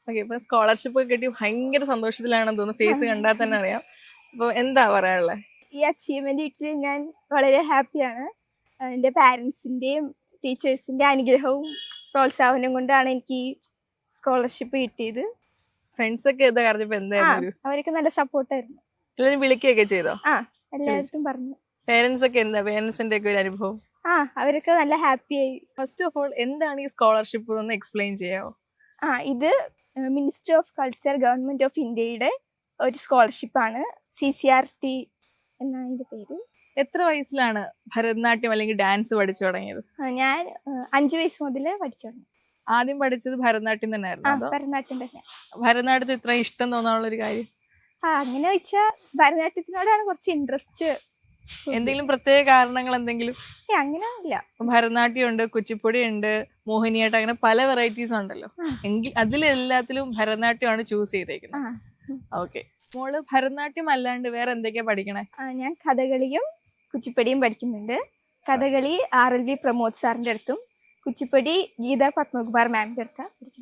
Okay, ഇപ്പൊ scholarship ഒക്കെ കിട്ടി ഭയങ്കര സന്തോഷത്തിലാണെന്ന് തോന്നുന്നു, ഫേസ് കണ്ടാൽ തന്നെ അറിയാം. അപ്പൊ എന്താ പറയാനുള്ളത്? ഈ അച്ചീവ്മെന്റ് കിട്ടിയത് ഞാൻ വളരെ ഹാപ്പിയാണ്. എൻ്റെ പാരൻസിൻ്റെയും ടീച്ചേഴ്സിൻ്റെ അനുഗ്രഹവും പ്രോത്സാഹനവും കൊണ്ടാണ് എനിക്ക് ഈ സ്കോളർഷിപ്പ് കിട്ടിയത്. ഫ്രണ്ട്സ് ഒക്കെ എന്താ പറഞ്ഞപ്പോ എന്തായിരുന്നു? അവരൊക്കെ നല്ല സപ്പോർട്ടായിരുന്നു. എല്ലാരും വിളിക്കുകയൊക്കെ ചെയ്തോ? എല്ലാവർക്കും പറഞ്ഞു. പേരൻസ് ഒക്കെ എന്താ, പേരൻസിന്റെ ഒക്കെ ഒരു അനുഭവം? അവരൊക്കെ നല്ല ഹാപ്പിയായി. ഫസ്റ്റ് ഓഫ് ഓൾ എന്താണ് ഈ സ്കോളർഷിപ്പ് എന്ന് എക്സ്പ്ലെയിൻ ചെയ്യാമോ? ഇത് ministry of culture government of ഇന്ത്യയുടെ ഒരു സ്കോളർഷിപ്പാണ്. CCRT എന്നാണ് അതിന്റെ പേര്. എത്ര വയസ്സിലാണ് ഭരതനാട്യം അല്ലെങ്കിൽ ഡാൻസ് പഠിച്ചു തുടങ്ങിയത്? ഞാൻ 5 വയസ്സ് മുതൽ പഠിച്ചു തുടങ്ങി. ആദ്യം പഠിച്ചത് ഭരതനാട്യം തന്നെയായിരുന്നു? ഭരതനാട്യം തന്നെ. ഭരതനാട്യത്തിൽ ഇത്ര ഇഷ്ടം തോന്നാനുള്ള ഒരു കാര്യം? അങ്ങനെ വെച്ചാൽ ഭരതനാട്യത്തിനോടാണ് കുറച്ച് ഇൻട്രസ്റ്റ്. എന്തെങ്കിലും പ്രത്യേക കാരണങ്ങൾ എന്തെങ്കിലും? അങ്ങനെയൊന്നുമില്ല. ഭരതനാട്യം ഉണ്ട്, കുച്ചിപ്പുടി ഉണ്ട്, മോഹിനിയാട്ടം, അങ്ങനെ പല വെറൈറ്റീസ് ഉണ്ടല്ലോ. എങ്കിൽ അതിലെല്ലാത്തിലും ഭരതനാട്യമാണ് ചൂസ് ചെയ്തേക്കുന്നത്. ഓക്കെ, മോള് ഭരതനാട്യം അല്ലാണ്ട് വേറെ എന്തൊക്കെയാ പഠിക്കണേ? ഞാൻ കഥകളിയും കുച്ചിപ്പടിയും പഠിക്കുന്നുണ്ട്. കഥകളി RLV പ്രമോദ് സാറിന്റെ അടുത്തും, കുച്ചിപ്പടി ഗീത പത്മകുമാർ മാമിന്റെ അടുത്താണ് പഠിക്കുന്നത്.